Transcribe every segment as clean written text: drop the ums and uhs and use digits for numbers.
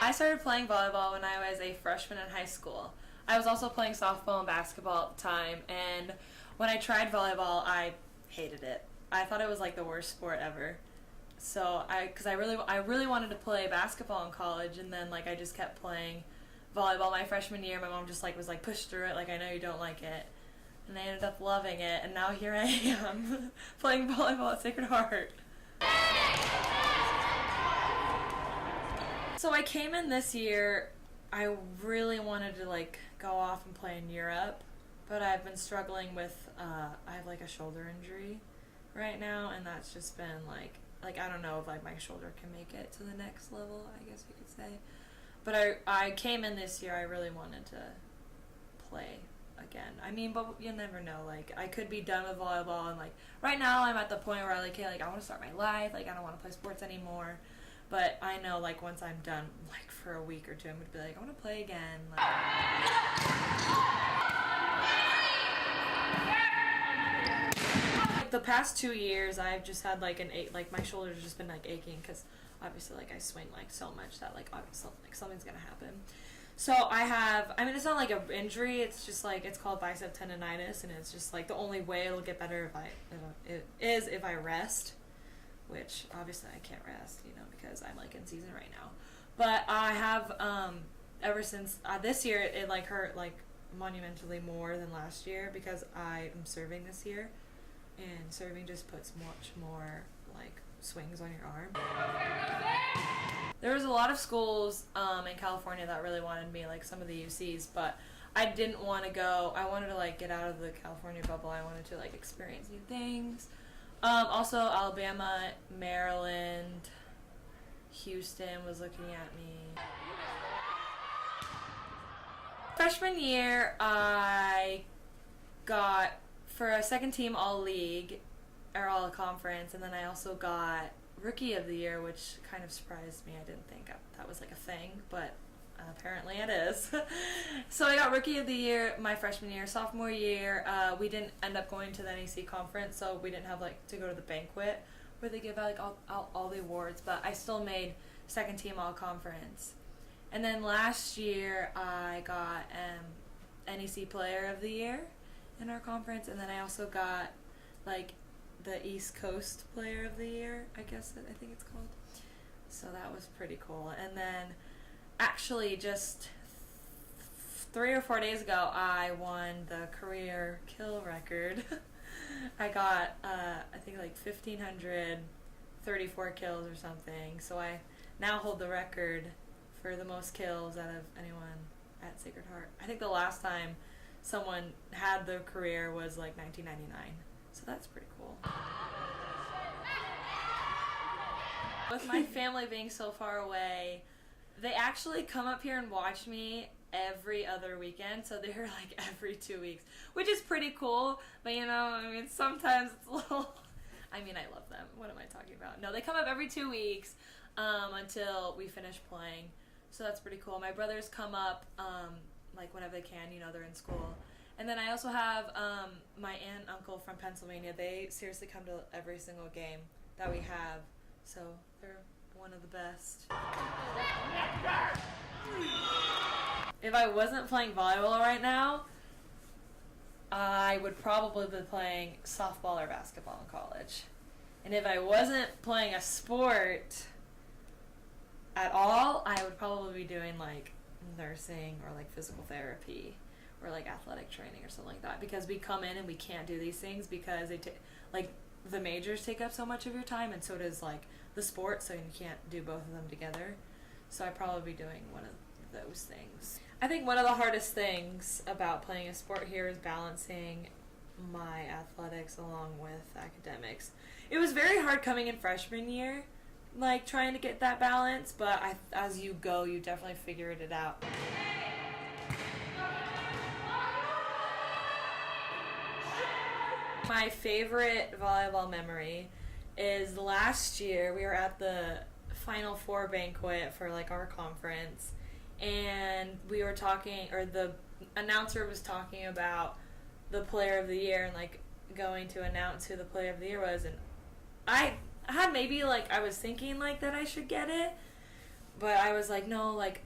I started playing volleyball when I was a freshman in high school. I was also playing softball and basketball at the time, and when I tried volleyball, I hated it. I thought it was like the worst sport ever. So because I really wanted to play basketball in college, and then like I just kept playing volleyball my freshman year. My mom just like was like, push through it, like I know you don't like it, and I ended up loving it, and now here I am playing volleyball at Sacred Heart. So I came in this year, I really wanted to like go off and play in Europe, but I've been struggling with, I have like a shoulder injury right now, and that's just been like I don't know if like my shoulder can make it to the next level, I guess you could say. But I came in this year, I really wanted to play again. I mean, but you never know, like I could be done with volleyball, and like right now I'm at the point where like, hey, like I want to start my life, like I don't want to play sports anymore. But I know, like, once I'm done, like, for a week or two, I'm going to be like, I want to play again. Like, the past 2 years, I've just had, like, my shoulder's just been, like, aching because, obviously, like, I swing, like, so much that, like, obviously, like, something's going to happen. So I mean, it's not, like, an injury. It's just, like, it's called bicep tendonitis, and it's just, like, the only way it'll get better if I rest. Which obviously I can't rest, you know, because I'm like in season right now. But I have ever since this year it like hurt like monumentally more than last year because I am serving this year, and serving just puts much more like swings on your arm. There was a lot of schools in California that really wanted me, like some of the UCs, but I didn't want to go. I wanted to like get out of the California bubble. I wanted to like experience new things. Also, Alabama, Maryland, Houston was looking at me. Freshman year, I got for a second team all-league, or all-conference, and then I also got Rookie of the Year, which kind of surprised me. I didn't think that was like a thing, but apparently it is. So I got Rookie of the Year my freshman year. Sophomore year, we didn't end up going to the NEC conference, so we didn't have like to go to the banquet where they give out like all the awards, but I still made second team all conference. And then last year I got NEC Player of the Year in our conference, and then I also got like the East Coast Player of the Year, I think it's called. So that was pretty cool. And then actually, just 3 or 4 days ago, I won the career kill record. I got, I think, like 1,534 kills or something. So I now hold the record for the most kills out of anyone at Sacred Heart. I think the last time someone had the career was like 1999. So that's pretty cool. With my family being so far away, they actually come up here and watch me every other weekend, so they're like every 2 weeks, which is pretty cool, but you know, I mean, sometimes it's a little, I mean, I love them. What am I talking about? No, they come up every 2 weeks until we finish playing, so that's pretty cool. My brothers come up like whenever they can, you know, they're in school. And then I also have my aunt and uncle from Pennsylvania. They seriously come to every single game that we have, so they're one of the best. If I wasn't playing volleyball right now, I would probably be playing softball or basketball in college. And if I wasn't playing a sport at all, I would probably be doing like nursing or like physical therapy or like athletic training or something like that, because we come in and we can't do these things because they like the majors take up so much of your time, and so does like the sport, so you can't do both of them together. So I'd probably be doing one of those things. I think one of the hardest things about playing a sport here is balancing my athletics along with academics. It was very hard coming in freshman year, like trying to get that balance, but as you go, you definitely figured it out. My favorite volleyball memory is last year we were at the Final Four banquet for like our conference, and we were talking, or the announcer was talking about the player of the year and like going to announce who the player of the year was, and I had maybe like I was thinking like that I should get it, but I was like, no, like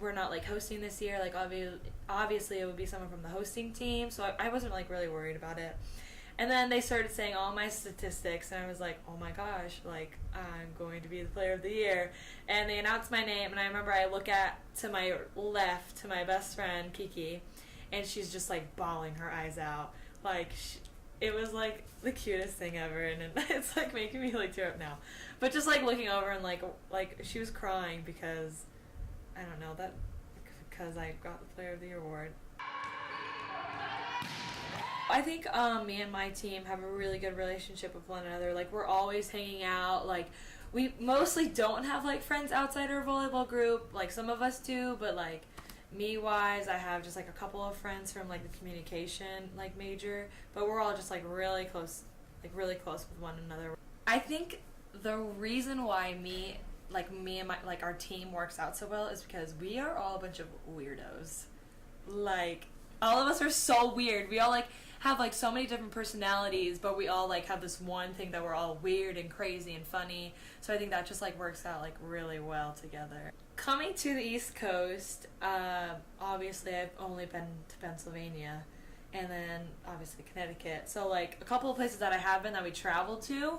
we're not like hosting this year. Like obviously it would be someone from the hosting team, so I wasn't like really worried about it. And then they started saying all my statistics, and I was like, oh my gosh, like, I'm going to be the player of the year. And they announced my name, and I remember I look to my left, to my best friend, Kiki, and she's just, like, bawling her eyes out. Like, it was, like, the cutest thing ever, and it's, like, making me, like, tear up now. But just, like, looking over and, like, she was crying because, I don't know, because I got the player of the year award. I think me and my team have a really good relationship with one another. Like, we're always hanging out. Like, we mostly don't have, like, friends outside our volleyball group. Like, some of us do, but, like, me-wise, I have just, like, a couple of friends from, like, the communication, like, major. But we're all just, like, really close with one another. I think the reason why me and my, like, our team works out so well is because we are all a bunch of weirdos. Like, all of us are so weird. We all, like, have, like, so many different personalities, but we all, like, have this one thing that we're all weird and crazy and funny. So I think that just, like, works out, like, really well together. Coming to the East Coast, obviously I've only been to Pennsylvania and then obviously Connecticut. So, like, a couple of places that I have been that we traveled to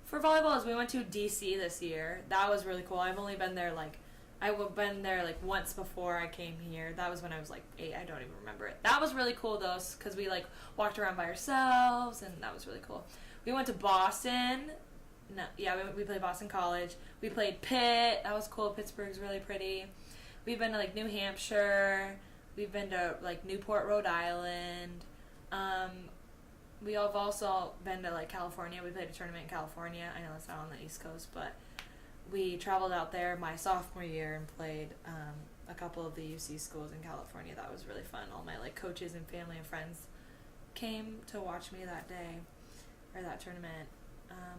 for volleyball is we went to DC this year. That was really cool. I've only been there, like, I've been there, like, once before I came here. That was when I was, like, 8. I don't even remember it. That was really cool, though, because we, like, walked around by ourselves, and that was really cool. We went to Boston. No, yeah, we played Boston College. We played Pitt. That was cool. Pittsburgh's really pretty. We've been to, like, New Hampshire. We've been to, like, Newport, Rhode Island. We have also been to, like, California. We played a tournament in California. I know it's not on the East Coast, but we traveled out there my sophomore year and played a couple of the UC schools in California. That was really fun. All my, like, coaches and family and friends came to watch me that day, or that tournament.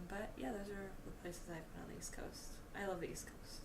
But yeah, those are the places I've been on the East Coast. I love the East Coast.